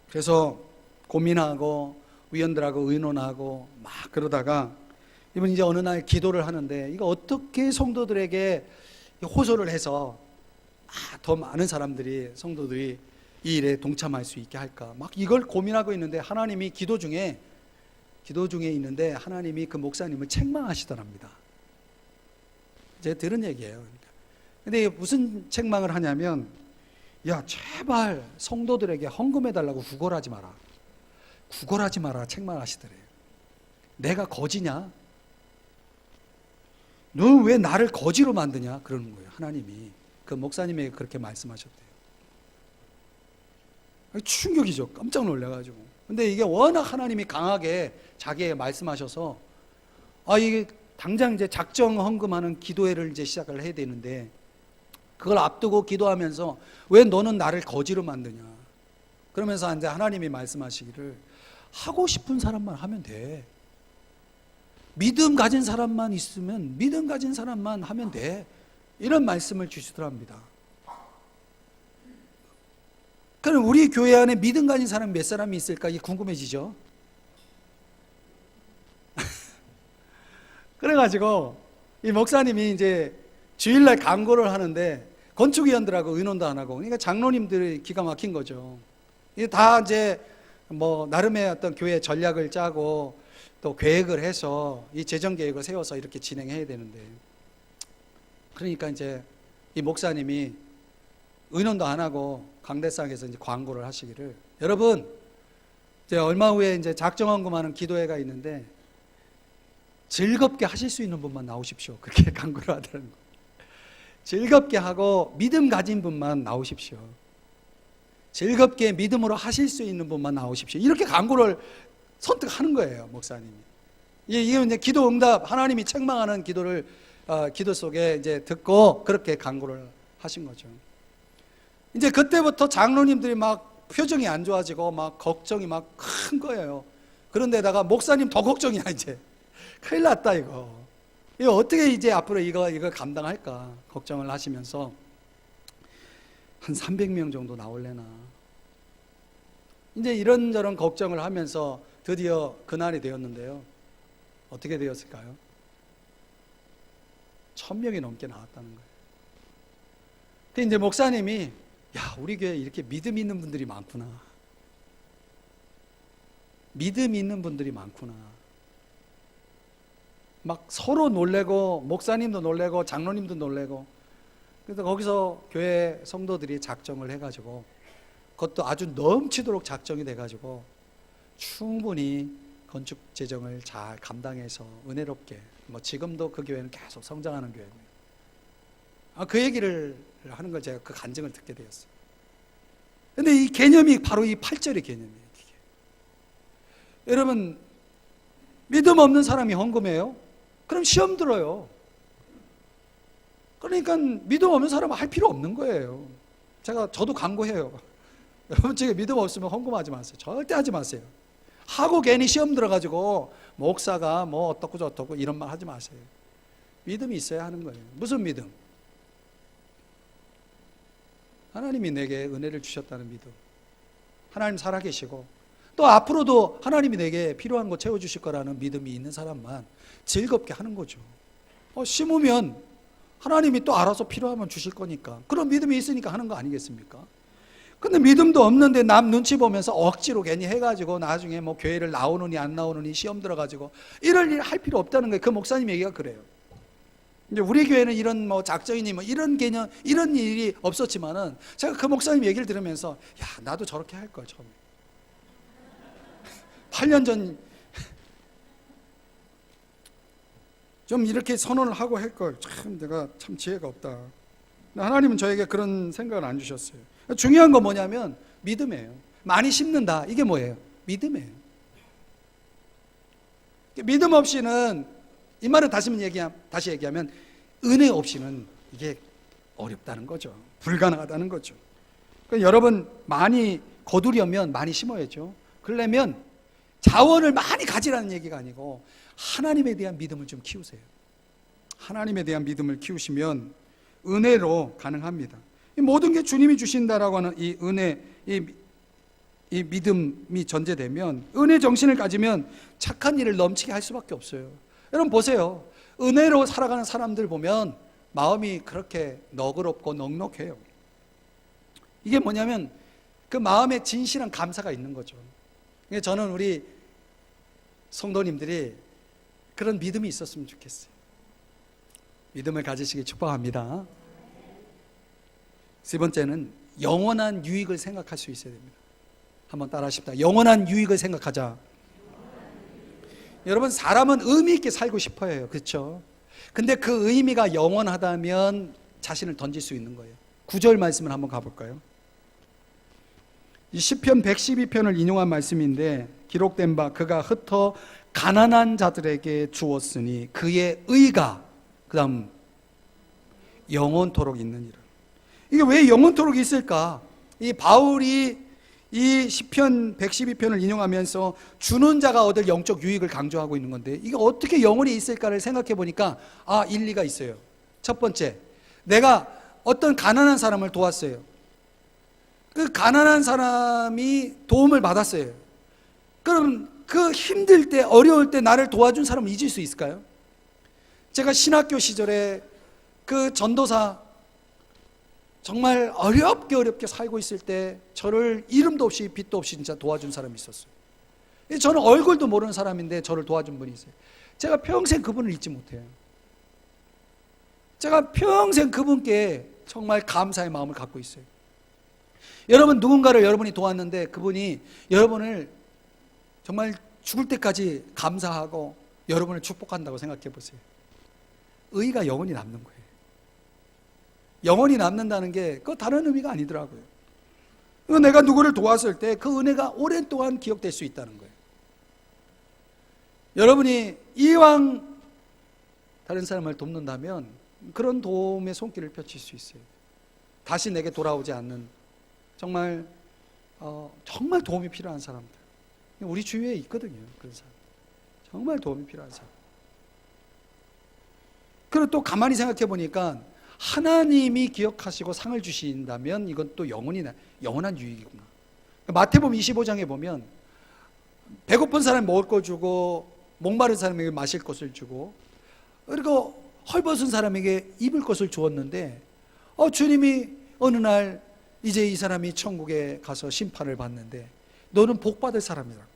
그래서 고민하고 위원들하고 의논하고 막 그러다가 이번 이제 어느 날 기도를 하는데, 이거 어떻게 성도들에게 호소를 해서 더 많은 사람들이, 성도들이 이 일에 동참할 수 있게 할까, 막 이걸 고민하고 있는데 하나님이 기도 중에 있는데 하나님이 그 목사님을 책망하시더랍니다. 제가 들은 얘기예요. 근데 무슨 책망을 하냐면, 야, 제발 성도들에게 헌금해달라고 구걸하지 마라 책망하시더래요. 내가 거지냐? 너 왜 나를 거지로 만드냐? 그러는 거예요. 하나님이 그 목사님에게 그렇게 말씀하셨대요. 충격이죠. 깜짝 놀라가지고. 근데 이게 워낙 하나님이 강하게 자기에게 말씀하셔서 이게 당장 이제 작정 헌금하는 기도회를 이제 시작을 해야 되는데, 그걸 앞두고 기도하면서 왜 너는 나를 거지로 만드냐, 그러면서 이제 하나님이 말씀하시기를 하고 싶은 사람만 하면 돼. 믿음 가진 사람만 있으면 믿음 가진 사람만 하면 돼. 이런 말씀을 주시더랍니다. 그럼 우리 교회 안에 믿음 가진 사람 몇 사람이 있을까? 이게 궁금해지죠? 그래가지고 이 목사님이 이제 주일날 강고를 하는데 건축위원들하고 의논도 안 하고, 그러니까 장로님들이 기가 막힌 거죠. 이게 다 이제 뭐 나름의 어떤 교회 전략을 짜고 또 계획을 해서 이 재정 계획을 세워서 이렇게 진행해야 되는데, 그러니까 이제 이 목사님이 의논도 안 하고 강대상에서 이제 광고를 하시기를, 여러분 이제 얼마 후에 이제 작정헌금하는 기도회가 있는데 즐겁게 하실 수 있는 분만 나오십시오. 그렇게 광고를 하더라는 거예요. 즐겁게 하고 믿음 가진 분만 나오십시오. 즐겁게 믿음으로 하실 수 있는 분만 나오십시오. 이렇게 광고를 선택하는 거예요, 목사님이. 이게 이제 기도 응답, 하나님이 책망하는 기도를 기도 속에 이제 듣고 그렇게 광고를 하신 거죠. 이제 그때부터 장로님들이 막 표정이 안 좋아지고 막 걱정이 막 큰 거예요. 그런데다가 목사님 더 걱정이야. 이제 큰일 났다, 이거 어떻게 이제 앞으로 이거 감당할까 걱정을 하시면서 한 300명 정도 나올래나, 이제 이런저런 걱정을 하면서 드디어 그날이 되었는데요. 어떻게 되었을까요? 1000명이 넘게 나왔다는 거예요. 근데 이제 목사님이, 야, 우리 교회에 이렇게 믿음 있는 분들이 많구나. 믿음 있는 분들이 많구나. 막 서로 놀래고, 목사님도 놀래고, 장로님도 놀래고. 그래서 거기서 교회 성도들이 작정을 해가지고, 그것도 아주 넘치도록 작정이 돼가지고, 충분히 건축 재정을 잘 감당해서 은혜롭게, 뭐 지금도 그 교회는 계속 성장하는 교회입니다. 그 얘기를 하는 걸 제가 그 간증을 듣게 되었어요. 근데 이 개념이 바로 이 8절의 개념이에요. 이게. 여러분, 믿음 없는 사람이 헌금해요? 그럼 시험 들어요. 그러니까 믿음 없는 사람은 할 필요 없는 거예요. 저도 강구해요. 여러분, 제가 믿음 없으면 헌금하지 마세요. 절대 하지 마세요. 하고 괜히 시험 들어가지고 목사가 뭐 어떻고 저떻고 이런 말 하지 마세요. 믿음이 있어야 하는 거예요. 무슨 믿음? 하나님이 내게 은혜를 주셨다는 믿음. 하나님 살아계시고 또 앞으로도 하나님이 내게 필요한 거 채워주실 거라는 믿음이 있는 사람만 즐겁게 하는 거죠. 심으면 하나님이 또 알아서 필요하면 주실 거니까, 그런 믿음이 있으니까 하는 거 아니겠습니까? 근데 믿음도 없는데 남 눈치 보면서 억지로 괜히 해가지고 나중에 뭐 교회를 나오느니 안 나오느니 시험 들어가지고 이럴 일 할 필요 없다는 거예요. 그 목사님 얘기가 그래요. 이제 우리 교회는 이런 뭐 작정이니 뭐 이런 개념, 이런 일이 없었지만은 제가 그 목사님 얘기를 들으면서, 야, 나도 저렇게 할 걸 처음에. 8년 전 좀 이렇게 선언을 하고 할 걸. 참 내가 참 지혜가 없다. 하나님은 저에게 그런 생각을 안 주셨어요. 중요한 건 뭐냐면 믿음이에요. 많이 심는다. 이게 뭐예요? 믿음이에요. 믿음 없이는, 이 말은 다시 얘기하면 은혜 없이는 이게 어렵다는 거죠. 불가능하다는 거죠. 그러니까 여러분, 많이 거두려면 많이 심어야죠. 그러려면 자원을 많이 가지라는 얘기가 아니고 하나님에 대한 믿음을 좀 키우세요. 하나님에 대한 믿음을 키우시면 은혜로 가능합니다. 이 모든 게 주님이 주신다라고 하는 이 은혜, 이 믿음이 전제되면, 은혜 정신을 가지면 착한 일을 넘치게 할 수밖에 없어요. 여러분 보세요. 은혜로 살아가는 사람들 보면 마음이 그렇게 너그럽고 넉넉해요. 이게 뭐냐면 그 마음에 진실한 감사가 있는 거죠. 저는 우리 성도님들이 그런 믿음이 있었으면 좋겠어요. 믿음을 가지시기 축복합니다. 세 번째는 영원한 유익을 생각할 수 있어야 됩니다. 한번 따라 하십시다. 영원한 유익을 생각하자. 여러분, 사람은 의미 있게 살고 싶어 해요. 그렇죠? 근데 그 의미가 영원하다면 자신을 던질 수 있는 거예요. 9절 말씀을 한번 가볼까요? 이 시편 112편을 인용한 말씀인데 기록된 바 그가 흩어 가난한 자들에게 주었으니 그의 의가 그다음 영원토록 있느니라. 이게 왜 영원토록 있을까? 이 바울이 이 시편 112편을 인용하면서 주는 자가 얻을 영적 유익을 강조하고 있는 건데 이게 어떻게 영원히 있을까를 생각해 보니까 일리가 있어요. 첫 번째, 내가 어떤 가난한 사람을 도왔어요. 그 가난한 사람이 도움을 받았어요. 그럼 그 힘들 때, 어려울 때 나를 도와준 사람을 잊을 수 있을까요? 제가 신학교 시절에 그 전도사 정말 어렵게 살고 있을 때 저를 이름도 없이 빛도 없이 진짜 도와준 사람이 있었어요. 저는 얼굴도 모르는 사람인데 저를 도와준 분이 있어요. 제가 평생 그분을 잊지 못해요. 제가 평생 그분께 정말 감사의 마음을 갖고 있어요. 여러분, 누군가를 여러분이 도왔는데 그분이 여러분을 정말 죽을 때까지 감사하고 여러분을 축복한다고 생각해 보세요. 의가 영원히 남는 거예요. 영원히 남는다는 게 그 다른 의미가 아니더라고요. 내가 누구를 도왔을 때 그 은혜가 오랫동안 기억될 수 있다는 거예요. 여러분이 이왕 다른 사람을 돕는다면 그런 도움의 손길을 펼칠 수 있어요. 다시 내게 돌아오지 않는 정말 도움이 필요한 사람들, 우리 주위에 있거든요. 그런 사람, 정말 도움이 필요한 사람. 그리고 또 가만히 생각해 보니까 하나님이 기억하시고 상을 주신다면 이건 또 영원한 유익이구나. 마태복음 25장에 보면 배고픈 사람이 먹을 걸 주고 목마른 사람에게 마실 것을 주고 그리고 헐벗은 사람에게 입을 것을 주었는데 주님이 어느 날 이제 이 사람이 천국에 가서 심판을 받는데 너는 복받을 사람이라고,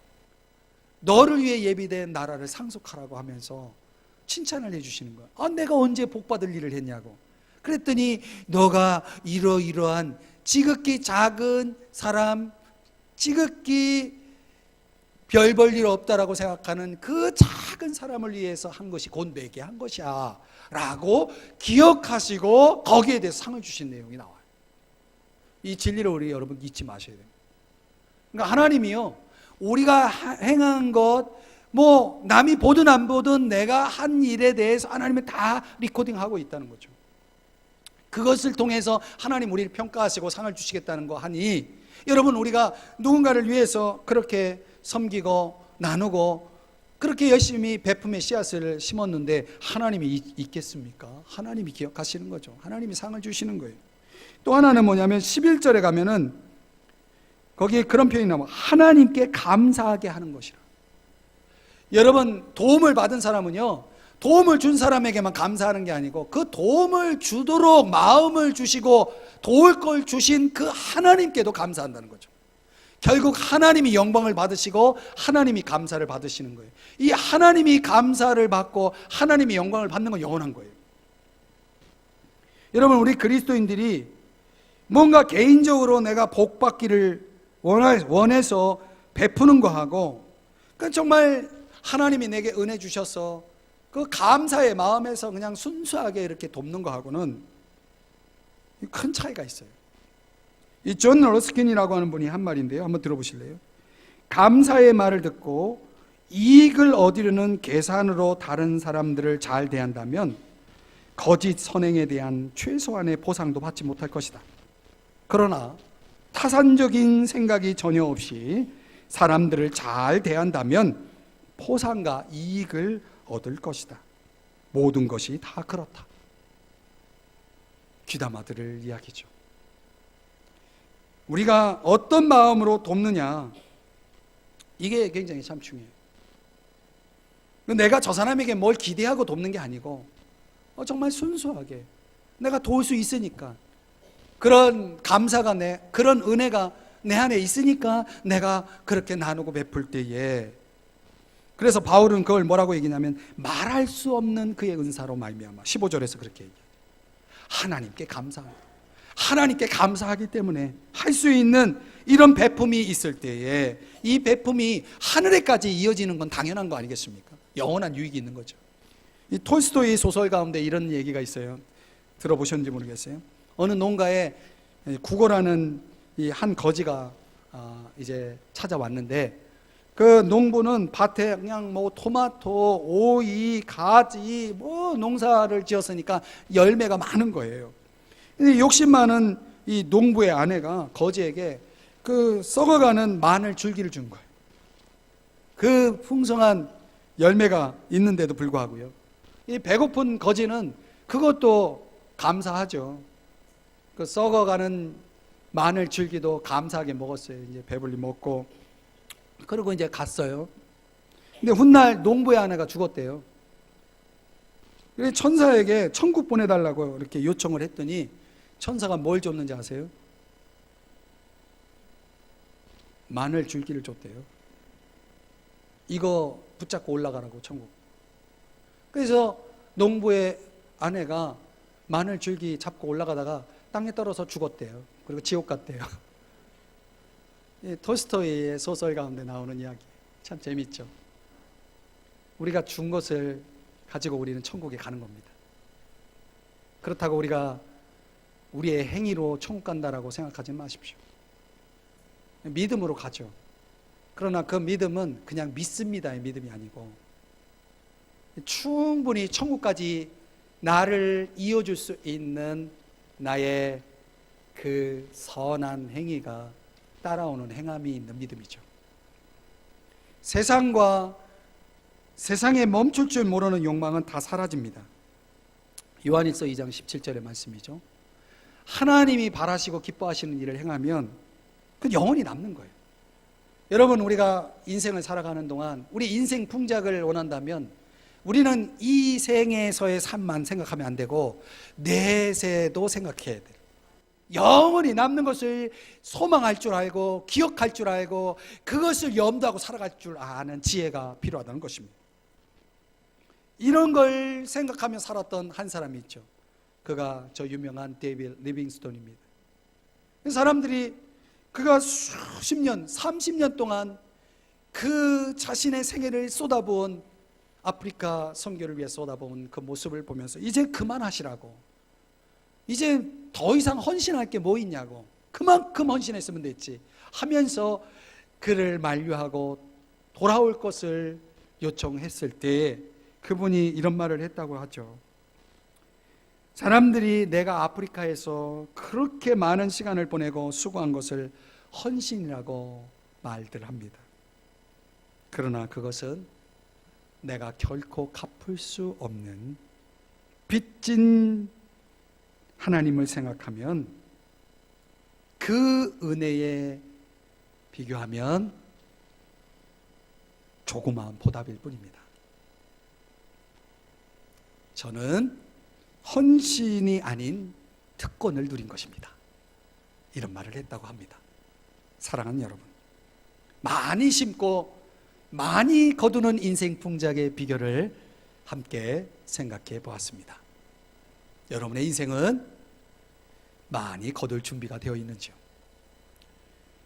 너를 위해 예비된 나라를 상속하라고 하면서 칭찬을 해주시는 거야. 내가 언제 복받을 일을 했냐고. 그랬더니 너가 이러이러한 지극히 작은 사람, 지극히 별 볼 일 없다라고 생각하는 그 작은 사람을 위해서 한 것이 곧 내게 한 것이야 라고 기억하시고 거기에 대해서 상을 주신 내용이 나와요. 이 진리를 우리 여러분 잊지 마셔야 돼요. 그러니까 하나님이요, 우리가 행한 것 남이 보든 안 보든 내가 한 일에 대해서 하나님은 다 리코딩하고 있다는 거죠. 그것을 통해서 하나님 우리를 평가하시고 상을 주시겠다는 거 하니 여러분, 우리가 누군가를 위해서 그렇게 섬기고 나누고 그렇게 열심히 베품의 씨앗을 심었는데 하나님이 있겠습니까? 하나님이 기억하시는 거죠. 하나님이 상을 주시는 거예요. 또 하나는 뭐냐면 11절에 가면은 거기에 그런 표현이 나와요. 하나님께 감사하게 하는 것이라. 여러분, 도움을 받은 사람은요, 도움을 준 사람에게만 감사하는 게 아니고 그 도움을 주도록 마음을 주시고 도울 걸 주신 그 하나님께도 감사한다는 거죠. 결국 하나님이 영광을 받으시고 하나님이 감사를 받으시는 거예요. 이 하나님이 감사를 받고 하나님이 영광을 받는 건 영원한 거예요. 여러분, 우리 그리스도인들이 뭔가 개인적으로 내가 복 받기를 원해서 베푸는 거하고 정말 하나님이 내게 은혜 주셔서 그 감사의 마음에서 그냥 순수하게 이렇게 돕는 거하고는 큰 차이가 있어요. 이 존 러스킨이라고 하는 분이 한 말인데요, 한번 들어보실래요? 감사의 말을 듣고 이익을 얻으려는 계산으로 다른 사람들을 잘 대한다면 거짓 선행에 대한 최소한의 보상도 받지 못할 것이다. 그러나 타산적인 생각이 전혀 없이 사람들을 잘 대한다면 포상과 이익을 얻을 것이다. 모든 것이 다 그렇다. 귀담아 들을 이야기죠. 우리가 어떤 마음으로 돕느냐, 이게 굉장히 참 중요해요. 내가 저 사람에게 뭘 기대하고 돕는 게 아니고 정말 순수하게 내가 도울 수 있으니까, 그런 감사가 그런 은혜가 내 안에 있으니까 내가 그렇게 나누고 베풀 때에, 그래서 바울은 그걸 뭐라고 얘기냐면 말할 수 없는 그의 은사로 말미암아, 15절에서 그렇게 얘기해요. 하나님께 감사합니다. 하나님께 감사하기 때문에 할 수 있는 이런 베품이 있을 때에 이 베품이 하늘에까지 이어지는 건 당연한 거 아니겠습니까? 영원한 유익이 있는 거죠. 이 톨스토이 소설 가운데 이런 얘기가 있어요. 들어보셨는지 모르겠어요. 어느 농가에 구거라는 이 한 거지가 이제 찾아왔는데, 그 농부는 밭에 그냥 뭐 토마토, 오이, 가지 뭐 농사를 지었으니까 열매가 많은 거예요. 근데 욕심 많은 이 농부의 아내가 거지에게 그 썩어가는 마늘 줄기를 준 거예요. 그 풍성한 열매가 있는데도 불구하고요. 이 배고픈 거지는 그것도 감사하죠. 그 썩어가는 마늘 줄기도 감사하게 먹었어요. 이제 배불리 먹고. 그리고 이제 갔어요. 근데 훗날 농부의 아내가 죽었대요. 그래서 천사에게 천국 보내달라고 이렇게 요청을 했더니 천사가 뭘 줬는지 아세요? 마늘 줄기를 줬대요. 이거 붙잡고 올라가라고, 천국. 그래서 농부의 아내가 마늘 줄기 잡고 올라가다가 땅에 떨어져 죽었대요. 그리고 지옥 갔대요. 톨스토이의 소설 가운데 나오는 이야기, 참 재밌죠. 우리가 준 것을 가지고 우리는 천국에 가는 겁니다. 그렇다고 우리가 우리의 행위로 천국 간다라고 생각하지 마십시오. 믿음으로 가죠. 그러나 그 믿음은 그냥 믿습니다의 믿음이 아니고 충분히 천국까지 나를 이어줄 수 있는 나의 그 선한 행위가 따라오는 행함이 있는 믿음이죠. 세상에 멈출 줄 모르는 욕망은 다 사라집니다. 요한일서 2장 17절의 말씀이죠. 하나님이 바라시고 기뻐하시는 일을 행하면 그 영원히 남는 거예요. 여러분, 우리가 인생을 살아가는 동안 우리 인생 풍작을 원한다면 우리는 이 생에서의 삶만 생각하면 안 되고 내세도 생각해야 돼요. 영원히 남는 것을 소망할 줄 알고 기억할 줄 알고 그것을 염두하고 살아갈 줄 아는 지혜가 필요하다는 것입니다. 이런 걸 생각하며 살았던 한 사람이 있죠. 그가 저 유명한 데이빗 리빙스톤입니다. 사람들이 그가 수십 년, 30년 동안 그 자신의 생애를 쏟아부은 아프리카 선교를 위해 쏟아부은 그 모습을 보면서 이제 그만하시라고, 이제 더 이상 헌신할 게 뭐 있냐고, 그만큼 헌신했으면 됐지 하면서 그를 만류하고 돌아올 것을 요청했을 때 그분이 이런 말을 했다고 하죠. 사람들이 내가 아프리카에서 그렇게 많은 시간을 보내고 수고한 것을 헌신이라고 말들 합니다. 그러나 그것은 내가 결코 갚을 수 없는 빚진 하나님을 생각하면 그 은혜에 비교하면 조그마한 보답일 뿐입니다. 저는 헌신이 아닌 특권을 누린 것입니다. 이런 말을 했다고 합니다. 사랑하는 여러분, 많이 심고 많이 거두는 인생 풍작의 비결을 함께 생각해 보았습니다. 여러분의 인생은 많이 거둘 준비가 되어 있는지요?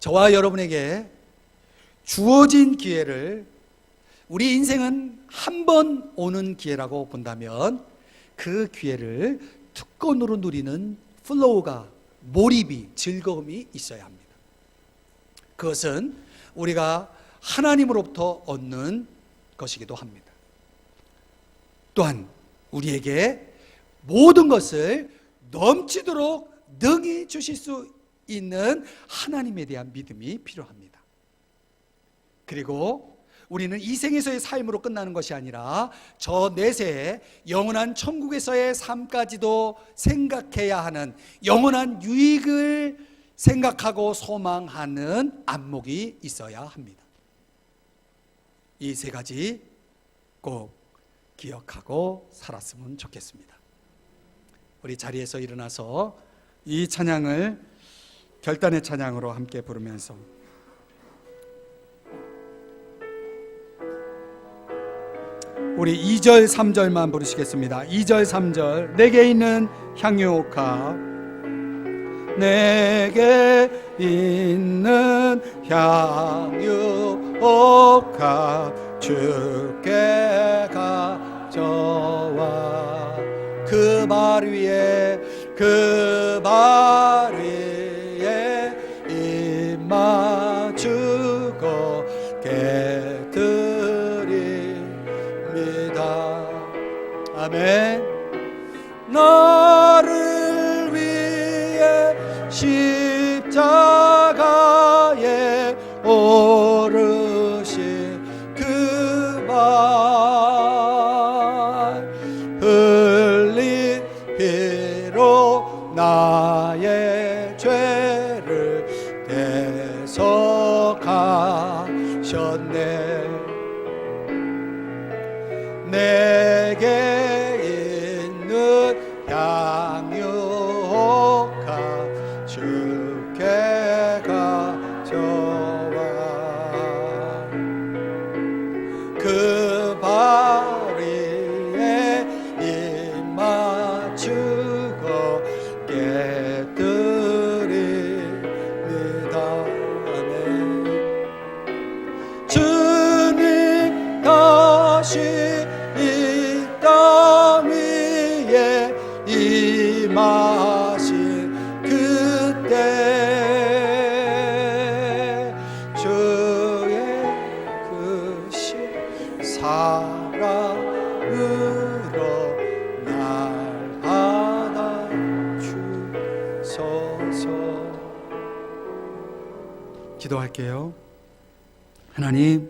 저와 여러분에게 주어진 기회를, 우리 인생은 한 번 오는 기회라고 본다면 그 기회를 특권으로 누리는 플로우가, 몰입이, 즐거움이 있어야 합니다. 그것은 우리가 하나님으로부터 얻는 것이기도 합니다. 또한 우리에게 모든 것을 넘치도록 능히 주실 수 있는 하나님에 대한 믿음이 필요합니다. 그리고 우리는 이 생에서의 삶으로 끝나는 것이 아니라 저 내세에 영원한 천국에서의 삶까지도 생각해야 하는, 영원한 유익을 생각하고 소망하는 안목이 있어야 합니다. 이 세 가지 꼭 기억하고 살았으면 좋겠습니다. 우리 자리에서 일어나서 이 찬양을 결단의 찬양으로 함께 부르면서 우리 2절 3절만 부르시겠습니다. 2절 3절. 내게 있는 향유옥합, 내게 있는 향유옥합 주께 가져와 그 발 위에, 그 발 위에 임마누엘 아멘. 나를 위해 십자가에 오르신 그 발 흘린 피로 나의 죄를 대속하셨네. 내게 있는 향유가 주께 가져와 그 발 위에 입 맞추고 깨뜨립니다. 아멘. 주님 다시 이 땅 위에 임하신 그때 주의 그 사랑으로 날 받아주소서. 기도할게요. 하나님,